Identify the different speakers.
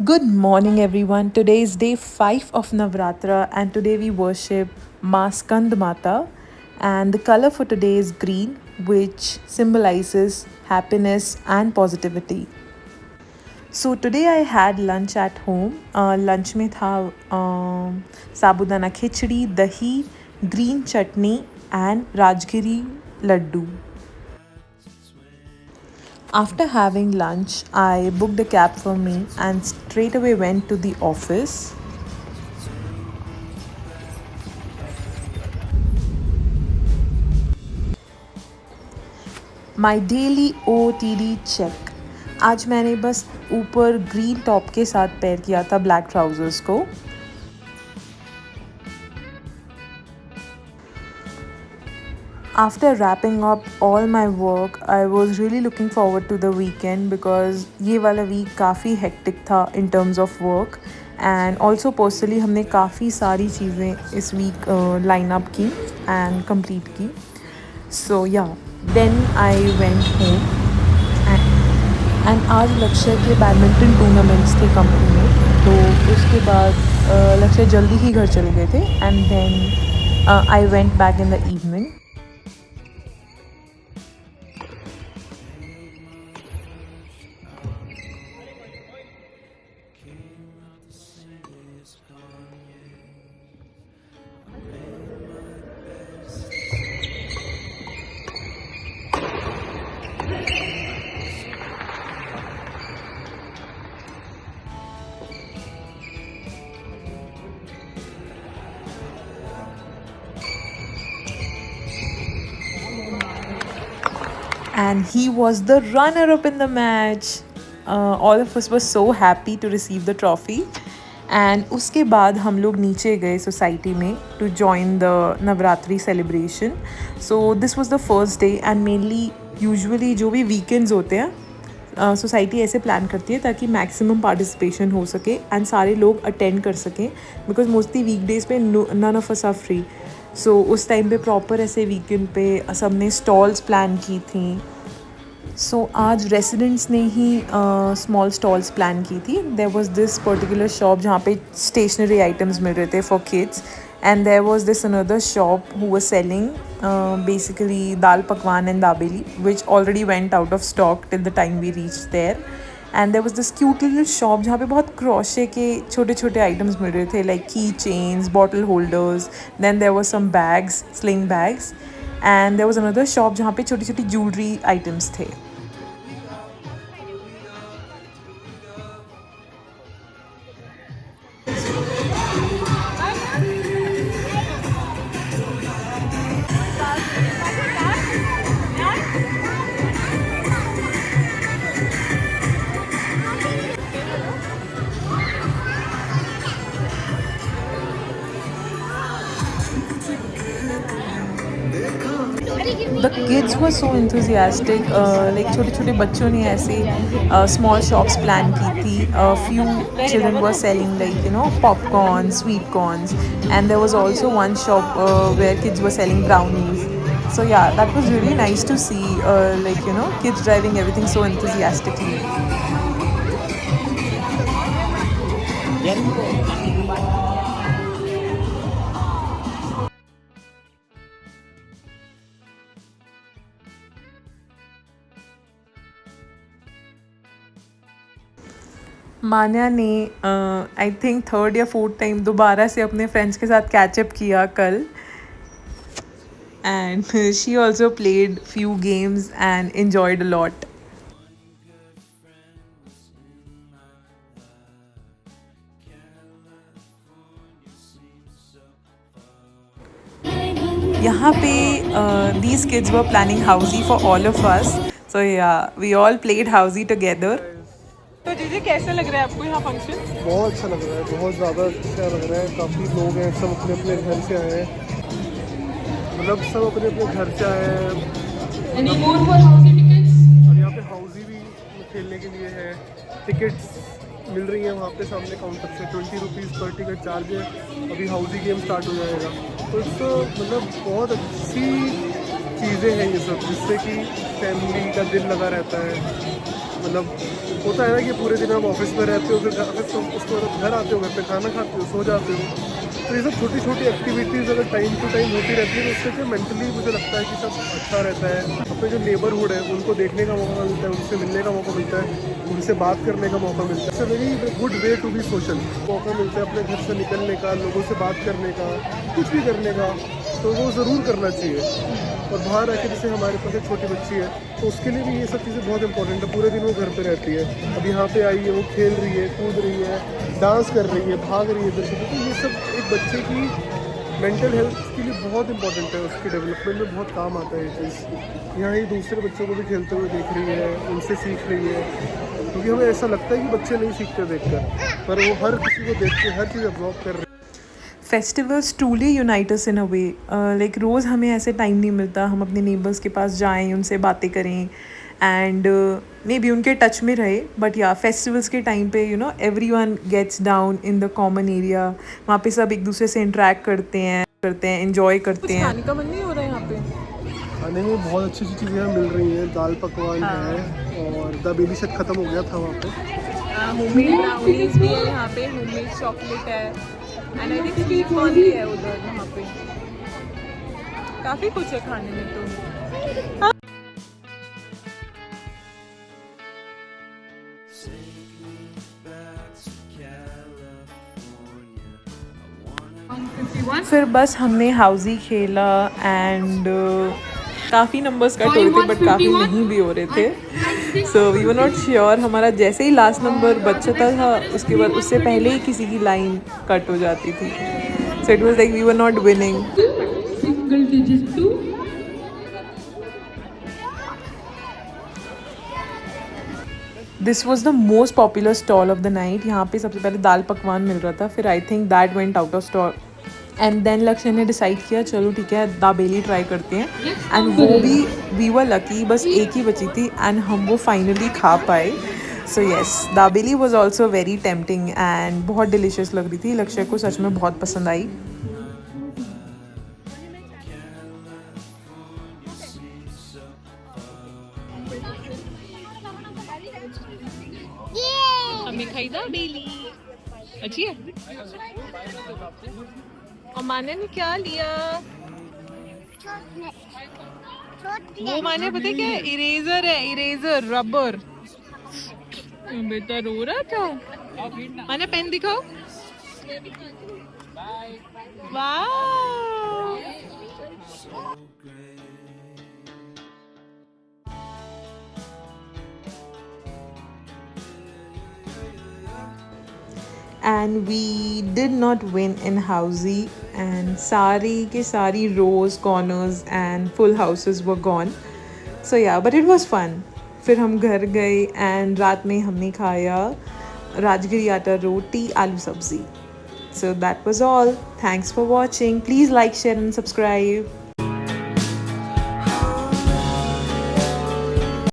Speaker 1: Good morning, everyone. Today is day 5 of Navratra, and today we worship Ma Skand Mata. And the color for today is green, which symbolizes happiness and positivity. So, today I had lunch at home. Lunch में था साबूदाना खिचड़ी, dahi, green chutney, and Rajgiri laddu. After having lunch, I booked a cab for me and straight away went to the office. My daily OOTD check. आज मैंने बस ऊपर green top के साथ pair किया था ब्लैक ट्राउजर्स को। After wrapping up all my work, I was really looking forward to the weekend because ये वाला week काफ़ी hectic था in terms of work and also personally हमने काफ़ी सारी चीज़ें इस week line up की and complete की. So yeah, then I went home and आज लक्ष्य के बैडमिंटन टूर्नामेंट्स थे कंपनी में, तो उसके बाद लक्ष्य जल्दी ही घर चले गए थे and then I went back in the evening. And he was the runner-up in the match. All of us were so happy to receive the trophy. And उसके बाद हम लोग नीचे गए सोसाइटी में to join the Navratri celebration. So this was the first day and mainly usually जो भी weekends होते हैं सोसाइटी ऐसे प्लान करती है ताकि मैक्सिमम पार्टिसिपेशन हो सके एंड सारे लोग अटेंड कर सकें बिकॉज मोस्टली वीकडेज पे none of us are free. So उस टाइम पे प्रॉपर ऐसे वीकेंड पे सब ने स्टॉल्स प्लान की थी. सो आज रेसिडेंट्स ने ही स्मॉल स्टॉल्स प्लान की थी. There was this particular shop जहाँ पे स्टेशनरी आइटम्स मिल रहे थे for kids and there was this another shop who was selling basically dal pakwan and dabeli, which already went out of stock till the time we reached there. And there was this cute little shop जहाँ पे बहुत crochet के छोटे छोटे items मिल रहे थे like key chains, bottle holders. Then there was some bags, sling bags. And there was another shop जहाँ पे छोटी छोटी jewelry items थे. The kids were so enthusiastic. Like छोटे छोटे बच्चों ने ऐसे small shops plan की थी. A few children were selling like popcorn, sweet corns, and there was also one shop where kids were selling brownies. So yeah, that was really nice to see. Kids driving everything so enthusiastically. मान्या ने I think third या fourth time दोबारा से अपने friends के साथ catch up किया कल. And she also played few games and enjoyed a lot. यहाँ पे these kids were planning housey for all of us. So yeah, we all played housey together. तो जीजी कैसे लग रहा है आपको यहाँ फंक्शन?
Speaker 2: बहुत अच्छा लग रहा है, बहुत ज़्यादा अच्छा लग रहा है. काफ़ी लोग हैं, सब अपने अपने घर से आए हैं. मतलब सब अपने अपने घर से आए हैं. और यहाँ पे हाउसी भी खेलने के लिए है. टिकट्स मिल रही हैं वहाँ पे सामने काउंटर से. 20 रुपीज़ पर टिकट चार्ज है. अभी हाउसी गेम स्टार्ट हो जाएगा. तो इसको मतलब बहुत अच्छी चीज़ें हैं ये सब, जिससे कि फैमिली का दिल लगा रहता है. मतलब होता है ना कि पूरे दिन आप ऑफिस में रहते हो, फिर उसके बाद घर आते हो, घर पे खाना खाते हो, सो जाते हो। तो ये सब छोटी छोटी एक्टिविटीज़ अगर टाइम टू टाइम होती रहती है तो उससे क्या मेंटली मुझे लगता है कि सब अच्छा रहता है। अपने जो नेबरहुड है उनको देखने का मौका मिलता है, उनसे मिलने का मौका मिलता है, उनसे बात करने का मौका मिलता है। It's a very good way to be social. मौका मिलता है अपने घर से निकलने का, लोगों से बात करने का, कुछ भी करने का, तो वो ज़रूर करना चाहिए। और बाहर आके जैसे हमारे पास एक छोटी बच्ची है तो उसके लिए भी ये सब चीज़ें बहुत इंपॉर्टेंट है। पूरे दिन वो घर पे रहती है, अब यहाँ पे आई है, वो खेल रही है, कूद रही है, डांस कर रही है, भाग रही है इधर से। तो ये सब एक बच्चे की मेंटल हेल्थ के लिए बहुत इंपॉर्टेंट है, उसकी डेवलपमेंट में बहुत काम आता है ये चीज़। यहाँ ये दूसरे बच्चों को भी खेलते हुए देख रही है, उनसे सीख रही है, क्योंकि हमें ऐसा लगता है कि बच्चे नहीं सीखते देखकर, पर वो हर किसी को देख के हर चीज़ ऑब्जॉर्व कर रहे हैं।
Speaker 1: फेस्टिवल्स ट्रूली यूनाइट अस इन अ वे। लाइक रोज़ हमें ऐसे टाइम नहीं मिलता हम अपने नेबर्स के पास जाएं, उनसे बातें करें एंड मे बी उनके टच में रहे। बट या फेस्टिवल्स के टाइम पे you know everyone gets down in the common area, वहाँ पे सब एक दूसरे से इंटरेक्ट करते हैं एंजॉय करते हैं। खाने का मन नहीं हो रहा है यहाँ पे।
Speaker 2: खाने में बहुत अच्छी अच्छी चीज़ें मिल रही हैं, दाल पकवान है और दाबेली शायद ख़त्म हो गया था वहाँ पे।
Speaker 1: होममेड ब्राउनीज भी है यहाँ पे, होममेड चॉकलेट है and I think sweet corn भी है उधर वहाँ पे। काफ़ी कुछ है खाने में तो। फिर बस हमने हाउजी खेला एंड काफ़ी नंबर्स कट हो रहे थे बट काफ़ी नहीं भी हो रहे थे। So we were not sure. हमारा जैसे ही लास्ट नंबर बचता था उसके बाद उससे पहले ही किसी की लाइन कट हो जाती थी। So it was like we were not winning.
Speaker 3: Single digit 2.
Speaker 1: This was the most popular stall of the night. यहाँ पे सबसे पहले दाल पकवान मिल रहा था, फिर I think that went out of stock and then Lakshya ने डिसाइड किया चलो ठीक है दाबेली ट्राई करते हैं एंड वो भी वी वर लकी, बस एक ही बची थी एंड हम वो फाइनली खा पाए। So yes, dabeli was also very tempting and बहुत डिलीशियस लग रही थी। लक्ष्य को सच में बहुत पसंद आई। हमें खाई दाबेली अच्छी है। और माने ने क्या लिया? वो माने पता है क्या, इरेजर है, इरेजर रबर। बेटा रो रहा था। माने पेन दिखाओ। वाह। And we did not win in Housey and सारी के सारी rows, corners and full houses were gone. So yeah, but it was fun. फिर हम घर गए and रात में हमने खाया राजगिरी आटा रोटी आलू सब्जी. So that was all. Thanks for watching. Please like, share and subscribe.